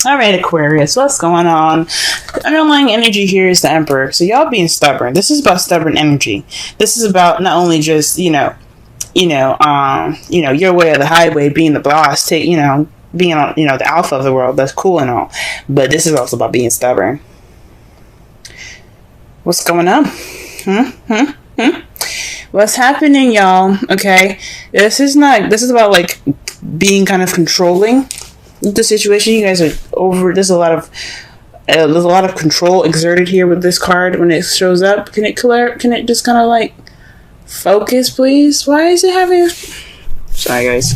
All right, Aquarius, what's going on? The underlying energy here is the Emperor. So y'all being stubborn. This is about stubborn energy. This is about not only just your way or the highway, being the boss, being on the alpha of the world. That's cool and all, but this is also about being stubborn. What's going on? What's happening, y'all? Okay, this is about like being kind of controlling the situation. You guys are over. There's a lot of control exerted here with this card when it shows up. Can it just kind of like focus, please? Why is it having? Sorry, guys.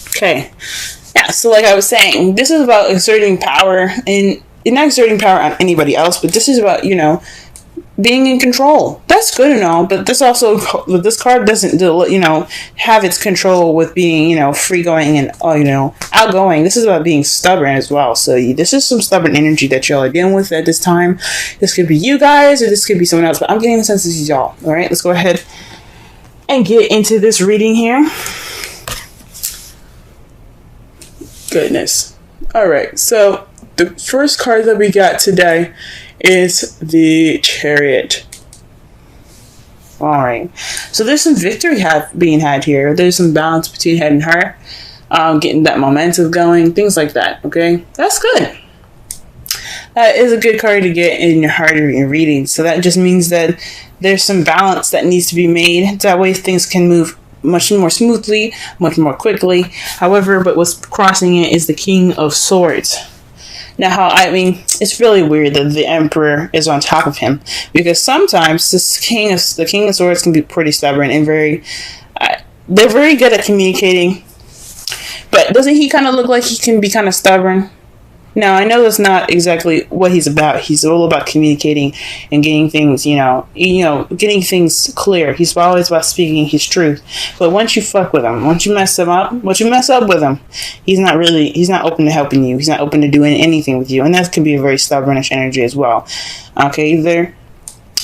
Okay, yeah. So like I was saying, this is about exerting power, and you're not exerting power on anybody else, but this is about being in control. That's good and all, but this card doesn't have its control with being free going and outgoing. This is about being stubborn as well. So this is some stubborn energy that y'all are dealing with at this time. This could be you guys or this could be someone else, but I'm getting the sense this is y'all. All right, let's go ahead and get into this reading here. Goodness. All right, so the first card that we got today is the Chariot. Alright, so there's some victory being had here. There's some balance between head and heart, getting that momentum going, things like that. Okay, that's good. That is a good card to get in your heart or your reading. So that just means that there's some balance that needs to be made. That way things can move much more smoothly, much more quickly. However, but what's crossing it is the King of Swords. Now, it's really weird that the Emperor is on top of him, because sometimes the King of Swords can be pretty stubborn and they're very good at communicating. But doesn't he kind of look like he can be kind of stubborn? Now, I know that's not exactly what he's about. He's all about communicating and getting things, getting things clear. He's always about speaking his truth. But once you fuck with him, once you mess up with him, he's not open to helping you. He's not open to doing anything with you. And that can be a very stubbornish energy as well. Okay, they're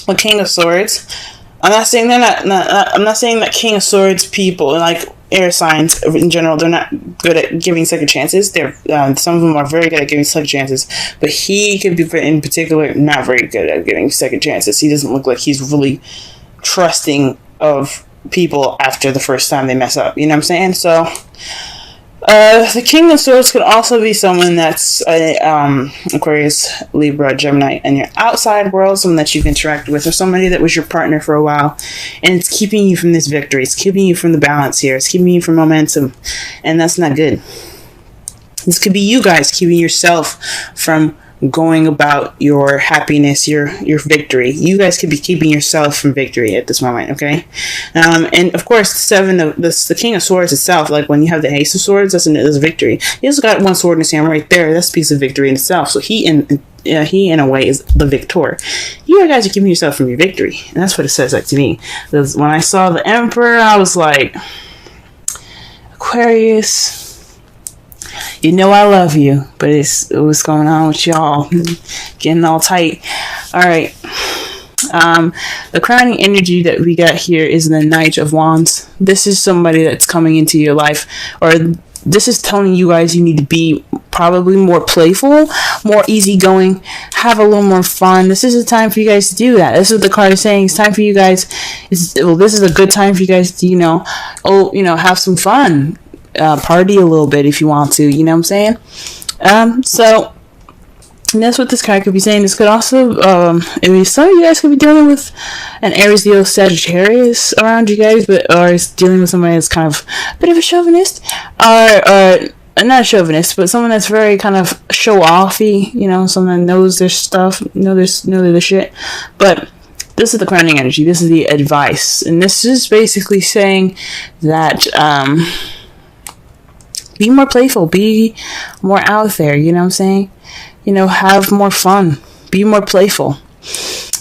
a King of Swords. I'm not saying that King of Swords people, like air signs in general, they're not good at giving second chances. Some of them are very good at giving second chances, but he could be, in particular, not very good at giving second chances. He doesn't look like he's really trusting of people after the first time they mess up. You know what I'm saying? So, the King of Swords could also be someone that's Aquarius, Libra, Gemini, and your outside world, someone that you've interacted with, or somebody that was your partner for a while, and it's keeping you from this victory. It's keeping you from the balance here. It's keeping you from momentum, and that's not good. This could be you guys keeping yourself from going about your happiness, your victory. You guys could be keeping yourself from victory at this moment, okay? And of course, the King of Swords itself, like when you have the Ace of Swords, that's a victory. He also got one sword in his hand right there. That's a piece of victory in itself. So he in a way is the victor. You guys are keeping yourself from your victory, and that's what it says like to me. Because when I saw the Emperor, I was like, Aquarius, you know I love you, but what's going on with y'all? Getting all tight. All right. The crowning energy that we got here is the Knight of Wands. This is somebody that's coming into your life, or this is telling you guys you need to be probably more playful, more easygoing, have a little more fun. This is a time for you guys to do that. This is what the card is saying. It's time for you guys. This is a good time for you guys to, have some fun. Party a little bit if you want to, you know what I'm saying? So that's what this card could be saying. This could also, some of you guys could be dealing with an Aries, Leo, Sagittarius around you guys, or is dealing with somebody that's kind of a bit of a chauvinist, or not a chauvinist, but someone that's very kind of show-offy, someone that knows their stuff, know their shit. But this is the crowning energy. This is the advice, and this is basically saying that be more playful, be more out there, you know what I'm saying? Have more fun, be more playful.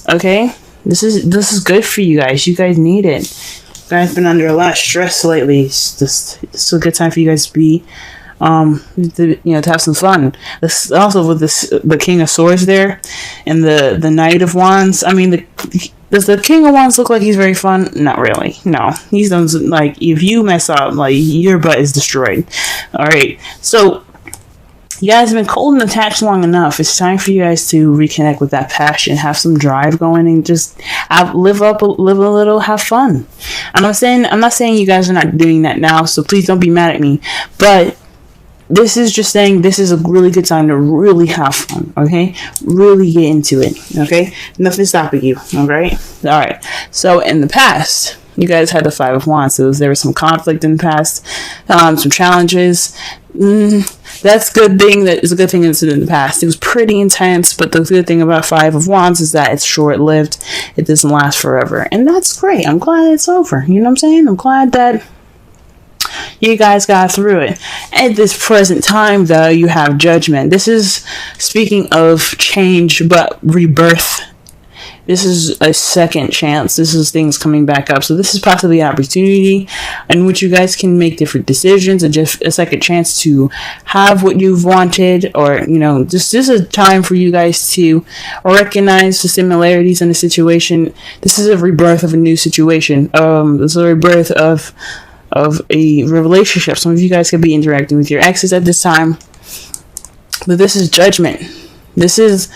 Okay? This is good for you guys. You guys need it. You guys been under a lot of stress lately. It's a good time for you guys to be to have some fun. This also with the King of Swords there and the Knight of Wands. Does the King of Wands look like he's very fun? Not really. No. He's done, like, if you mess up, like, your butt is destroyed. Alright. So, You guys have been cold and attached long enough. It's time for you guys to reconnect with that passion, have some drive going, and just live a little, have fun. I'm not saying you guys are not doing that now, so please don't be mad at me. But this is just saying this is a really good time to really have fun, okay? Really get into it, okay? Nothing's stopping you, alright? Alright, so in the past, you guys had the Five of Wands, so there was some conflict in the past, some challenges. That's good thing. That is a good thing that's in the past. It was pretty intense, but the good thing about Five of Wands is that it's short-lived. It doesn't last forever, and that's great. I'm glad it's over. You know what I'm saying? I'm glad that you guys got through it. At this present time, though, you have Judgment. This is speaking of change, but rebirth. This is a second chance. This is things coming back up. So this is possibly an opportunity in which you guys can make different decisions and just a second chance to have what you've wanted, or, you know, this is a time for you guys to recognize the similarities in the situation. This is a rebirth of a new situation. This is a rebirth of a relationship. Some of you guys could be interacting with your exes at this time, but this is Judgment. This is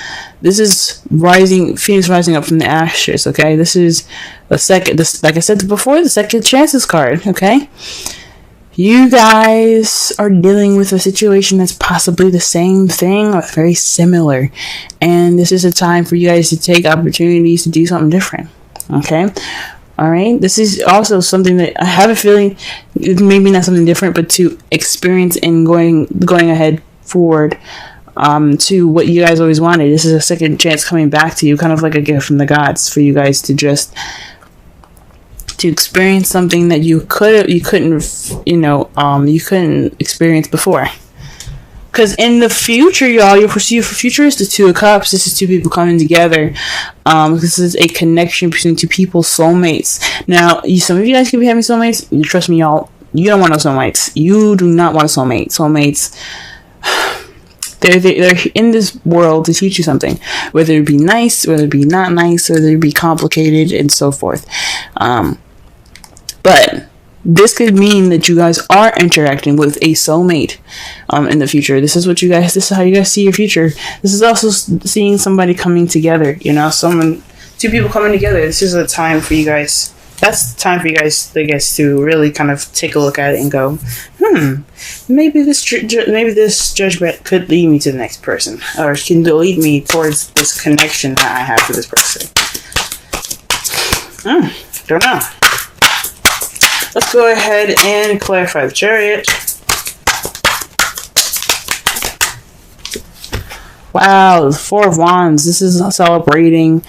rising, Phoenix rising up from the ashes. Okay, this is the second. Like I said before, the second chances card. Okay, you guys are dealing with a situation that's possibly the same thing or very similar, and this is a time for you guys to take opportunities to do something different. Okay. All right. This is also something that I have a feeling, maybe not something different, but to experience and going ahead forward to what you guys always wanted. This is a second chance coming back to you, kind of like a gift from the gods for you guys to just to experience something that you couldn't experience before. Because in the future, y'all, your future is the Two of Cups. This is two people coming together. This is a connection between two people, soulmates. Now, some of you guys could be having soulmates. Trust me, y'all, you don't want no soulmates. You do not want a soulmate. Soulmates, they're in this world to teach you something, whether it be nice, whether it be not nice, whether it be complicated, and so forth. But this could mean that you guys are interacting with a soulmate in the future. This is how you guys see your future. This is also seeing somebody coming together, you know, two people coming together. This is a time for you guys. That's the time for you guys, I guess, to really kind of take a look at it and go, maybe this judgment could lead me to the next person, or can lead me towards this connection that I have with this person. Don't know. Let's go ahead and clarify the Chariot. Wow, the Four of Wands. This is celebrating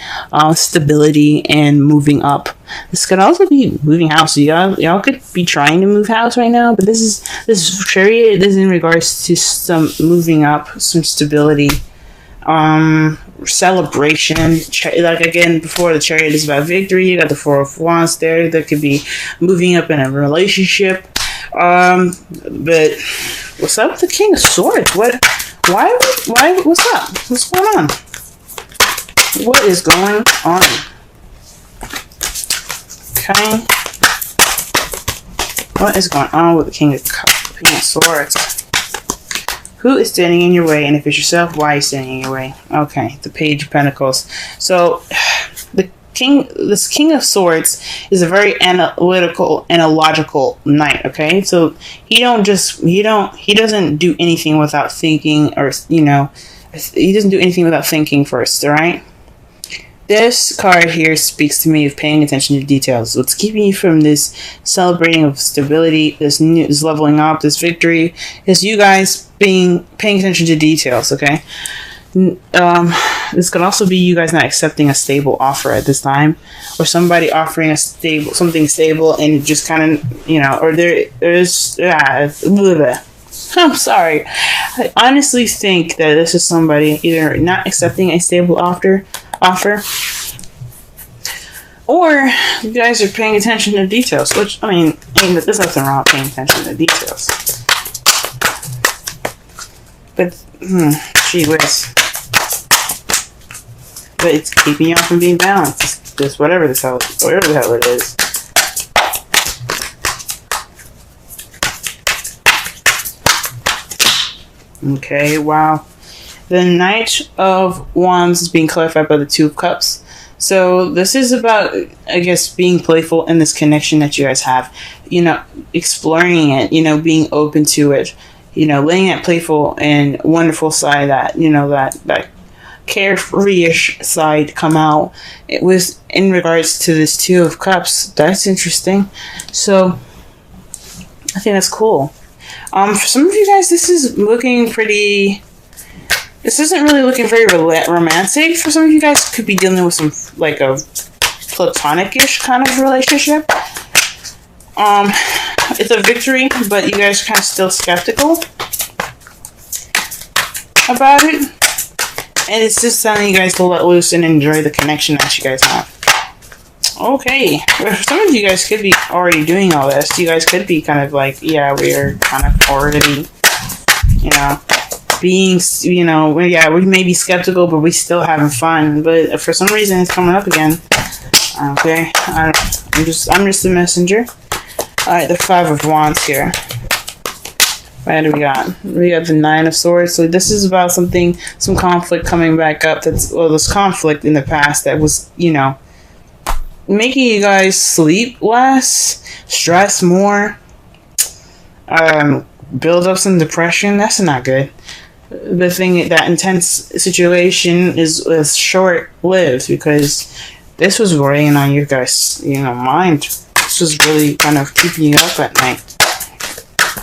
stability and moving up. This could also be moving house. Y'all could be trying to move house right now, but this Chariot is in regards to some moving up, some stability, celebration. Like again, before, the Chariot is about victory. You got the Four of Wands there. That could be moving up in a relationship. But what's up with the King of Swords? Why, what's up? What's going on? What is going on? Okay. What is going on with the King of Swords? Who is standing in your way? And if it's yourself, why are you standing in your way? Okay, the Page of Pentacles. So, this King of Swords is a very analytical and a logical knight, okay? So he doesn't do anything without thinking, or, he doesn't do anything without thinking first, all right? This card here speaks to me of paying attention to details. What's keeping you from this celebrating of stability, this leveling up, this victory, is you guys paying attention to details, okay? This could also be you guys not accepting a stable offer at this time, or somebody offering something stable and just kind of, or there's I'm sorry. I honestly think that this is somebody either not accepting a stable offer, or you guys are paying attention to details, which, there's nothing wrong with paying attention to details. But, gee whiz. But it's keeping y'all from being balanced. Just whatever the hell it is. Okay, wow. The Knight of Wands is being clarified by the Two of Cups. So this is about, I guess, being playful in this connection that you guys have. You know, exploring it, you know, being open to it. You know, letting that playful and wonderful side, that, you know, that carefree-ish side come out. It was in regards to this Two of Cups. That's interesting. So I think that's cool. For some of you guys, this is looking pretty... This isn't really looking very romantic. For some of you guys, could be dealing with some, like, a platonic-ish kind of relationship. It's a victory, but you guys are kind of still skeptical about it. And it's just telling you guys to let loose and enjoy the connection that you guys have. Okay. Some of you guys could be already doing all this. You guys could be kind of like, yeah, we're kind of already, you know, being, you know, yeah, we may be skeptical, but we still having fun. But for some reason, it's coming up again. Okay. I'm just the messenger. Alright, the Five of Wands here. What do we got? We got the Nine of Swords. So this is about something, some conflict coming back up. That's, well, there's conflict in the past that was, you know, making you guys sleep less, stress more, build up some depression. That's not good. The thing, that intense situation is short-lived, because this was weighing on you guys, you know, mind. This was really kind of keeping you up at night.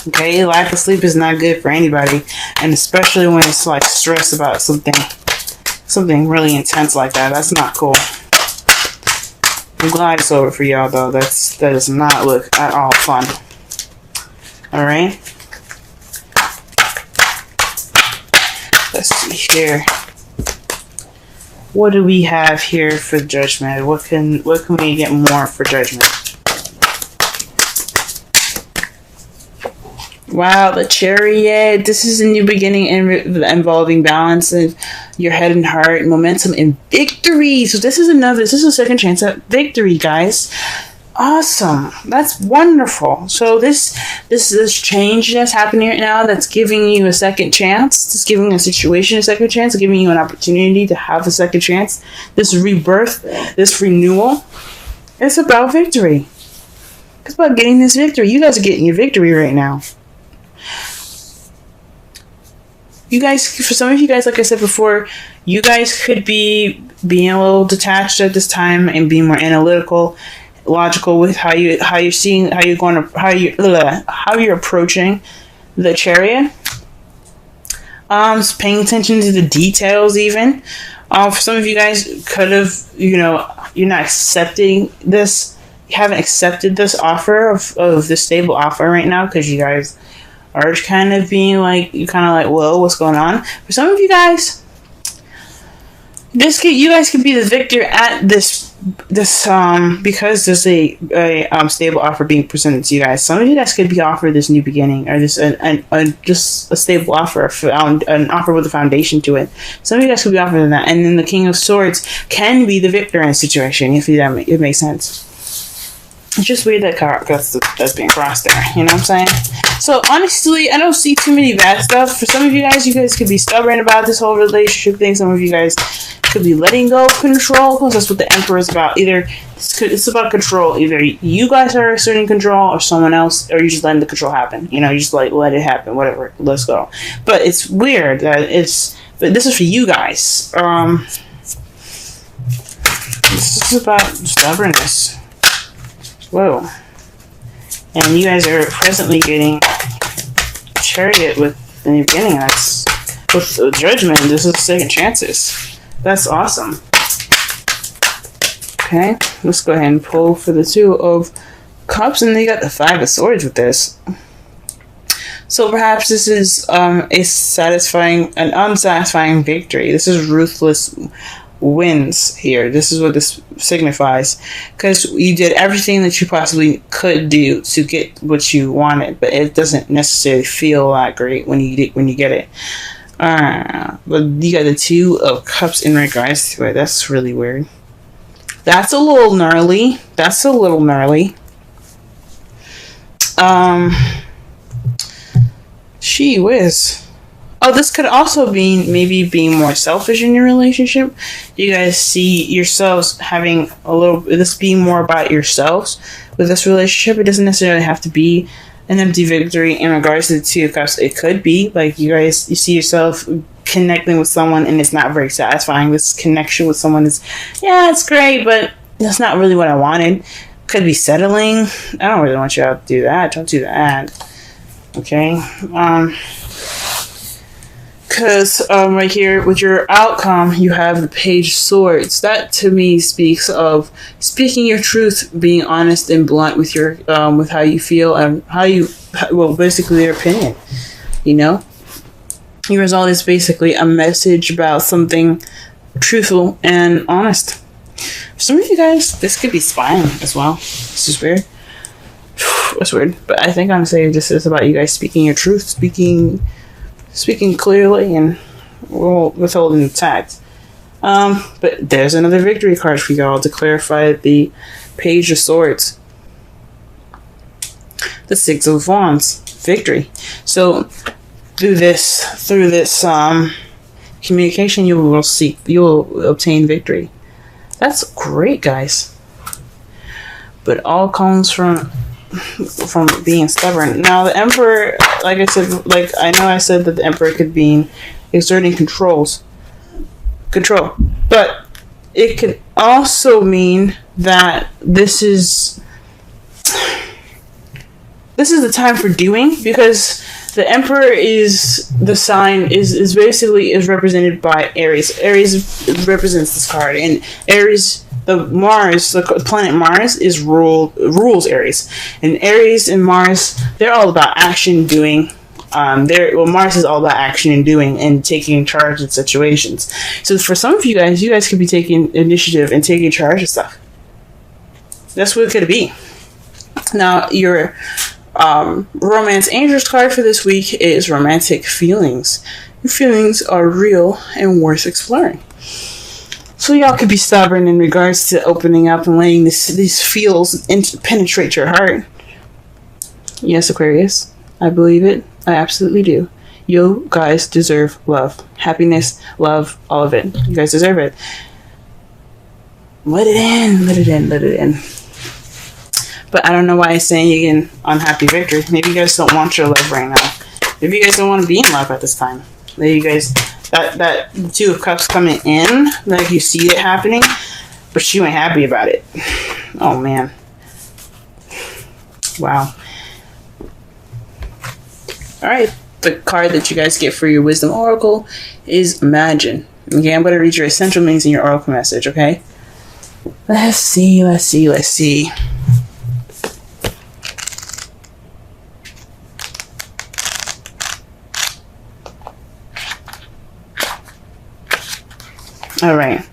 Okay, lack of sleep is not good for anybody, and especially when it's like stress about something really intense like that. That's not cool. I'm glad it's over for y'all, though. That does not look at all fun. All right. Let's see here. What do we have here for Judgment? What can we get more for Judgment? Wow, the Chariot. This is a new beginning involving balance of your head and heart, momentum, and victory. So this is a second chance at victory, guys. Awesome. That's wonderful. So this change that's happening right now, that's giving you a second chance. It's giving a situation a second chance, giving you an opportunity to have a second chance. This rebirth, this renewal, it's about victory. It's about getting this victory. You guys are getting your victory right now. You guys, for some of you guys, like I said before, you guys could be being a little detached at this time and being more analytical, logical with how you're approaching the Chariot. Paying attention to the details even. For some of you guys could have, you know, you're not accepting this, you haven't accepted this offer of this stable offer right now, because you guys are kind of being like, you're kind of like, whoa, what's going on? For some of you guys, you guys could be the victor at this because there's a stable offer being presented to you guys. Some of you guys could be offered this new beginning, or this just a stable offer, an offer with a foundation to it. Some of you guys could be offered that, and then the King of Swords can be the victor in a situation, if it makes sense. It's just weird that that's being crossed there. You know what I'm saying? So honestly, I don't see too many bad stuff. For some of you guys could be stubborn about this whole relationship thing. Some of you guys could be letting go of control, because that's what the Emperor is about. Either it's about control. Either you guys are asserting control, or someone else, or you just letting the control happen. You know, you just like let it happen. Whatever. Let's go. But it's weird that but this is for you guys. This is about stubbornness. Whoa. And you guys are presently getting Chariot with the new beginning. That's with Judgment. This is second chances. That's awesome. Okay, let's go ahead and pull for the Two of Cups, and they got the Five of Swords with this. So perhaps this is an unsatisfying victory. This is ruthless wins here. This is what this signifies, because you did everything that you possibly could do to get what you wanted, but it doesn't necessarily feel that great when you get it. But you got the Two of Cups in regards to it. That's really weird. That's a little gnarly. Gee whiz. Oh, this could also be maybe being more selfish in your relationship. You guys see yourselves having this being more about yourselves with this relationship. It doesn't necessarily have to be an empty victory in regards to the Two of Cups. It could be like you see yourself connecting with someone and it's not very satisfying. This connection with someone is, yeah, it's great, but that's not really what I wanted. Could be settling. I don't really want you to do that. Don't do that. Okay. Because right here with your outcome, you have the Page of Swords. That to me speaks of speaking your truth, being honest and blunt with your with how you feel and basically your opinion. You know, your result is basically a message about something truthful and honest. For some of you guys, this could be spying as well. This is weird. It's weird, but I think I'm saying this is about you guys speaking your truth, speaking clearly and withholding the tact. But there's another victory card for y'all to clarify the Page of Swords. The Six of Wands. Victory. So through this communication, you will obtain victory. That's great, guys. But all comes from being stubborn. Now the Emperor, like I said, I said that the Emperor could be exerting control, but it could also mean that this is the time for doing, because the Emperor is the sign is basically represented by Aries. Aries represents this card, and Aries, the planet Mars rules Aries, and Aries and Mars, they're all about action, doing. Mars is all about action and doing and taking charge in situations. So for some of you guys could be taking initiative and taking charge of stuff. That's what it could be. Now your romance angels card for this week is romantic feelings. Your feelings are real and worth exploring. So y'all could be stubborn in regards to opening up and letting these feels penetrate your heart. Yes, Aquarius, I believe it. I absolutely do. You guys deserve love, happiness, love, all of it. You guys deserve it. Let it in, let it in, let it in. But I don't know why it's saying you get an unhappy victory. Maybe you guys don't want your love right now. Maybe you guys don't want to be in love at this time. Maybe you guys, that Two of Cups coming in, like you see it happening, but you ain't happy about it. Oh man. Wow. Alright, the card that you guys get for your Wisdom Oracle is Imagine. Okay, I'm going to read your essential meanings in your Oracle message, okay? Let's see. Alright.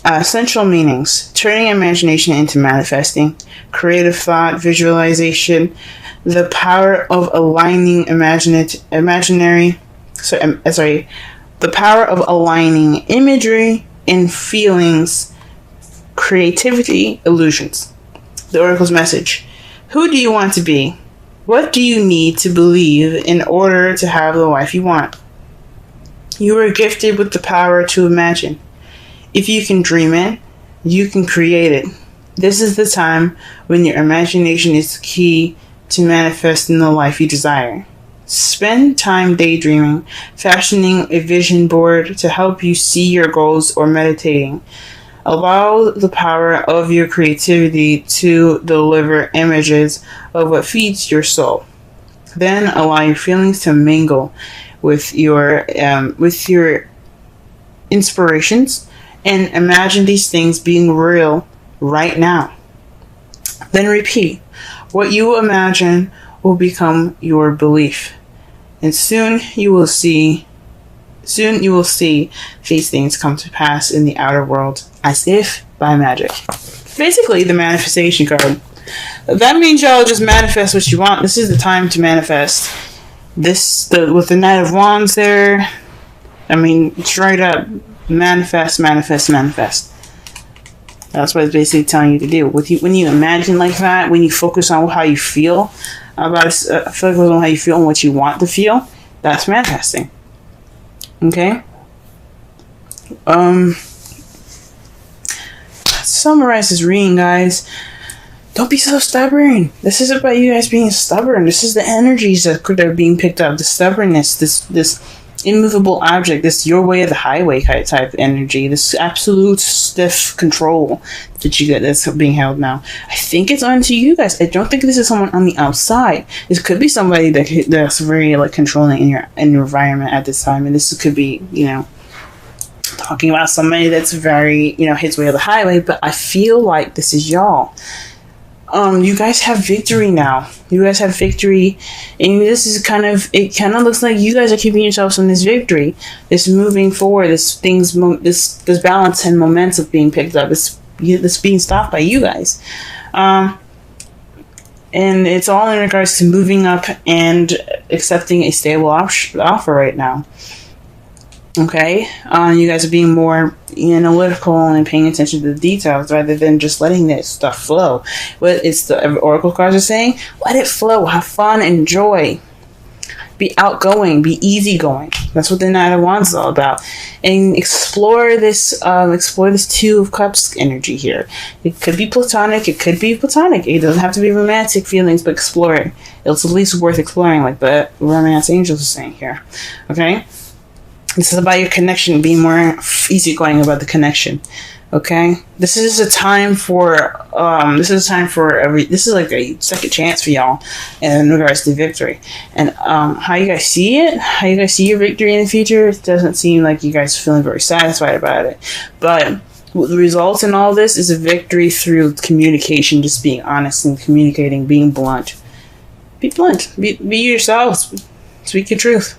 Essential meanings. Turning imagination into manifesting. Creative thought, visualization. The power of aligning the power of aligning imagery and feelings, creativity, illusions. The Oracle's message. Who do you want to be? What do you need to believe in order to have the life you want? You are gifted with the power to imagine. If you can dream it, you can create it. This is the time when your imagination is key to manifesting the life you desire. Spend time daydreaming, fashioning a vision board to help you see your goals, or meditating. Allow the power of your creativity to deliver images of what feeds your soul. Then allow your feelings to mingle with your inspirations, and imagine these things being real right now. Then repeat. What you imagine will become your belief, and soon you will see these things come to pass in the outer world as if by magic. Basically, the manifestation card. That means y'all just manifest what you want. This is the time to manifest. With the Knight of Wands there, I mean, straight up, manifest. That's what it's basically telling you to do. When you imagine like that, when you focus on how you feel about it, focus on how you feel and what you want to feel, that's manifesting. Okay. Summarize this reading, guys. Don't be so stubborn. This is about you guys being stubborn. This is the energies that are being picked up. The stubbornness, this immovable object, this your way of the highway type energy, this absolute stiff control that you get that's being held now. I think it's onto you guys. I don't think this is someone on the outside. This could be somebody that's very like controlling in your environment at this time, and this could be, you know, talking about somebody that's very, you know, his way of the highway. But I feel like this is y'all. You guys have victory now. You guys have victory, and this is it kind of looks like you guys are keeping yourselves in this victory, this moving forward, this balance and momentum being picked up, this being stopped by you guys, and it's all in regards to moving up and accepting a stable offer right now. Okay, you guys are being more analytical and paying attention to the details rather than just letting this stuff flow. What it's the oracle cards are saying: let it flow, have fun, enjoy, be outgoing, be easygoing. That's what the Knight of Wands is all about, and explore this Two of Cups energy here. It could be platonic, it could be platonic. It doesn't have to be romantic feelings, but explore it. It's at least worth exploring, like the romance angels are saying here. Okay. This is about your connection, being more easygoing about the connection. Okay, this is a time for this is like a second chance for y'all in regards to victory. And how you guys see it, how you guys see your victory in the future, it doesn't seem like you guys are feeling very satisfied about it. But the result in all this is a victory through communication, just being honest and communicating, being blunt. Be blunt. Be yourselves. Speak your truth.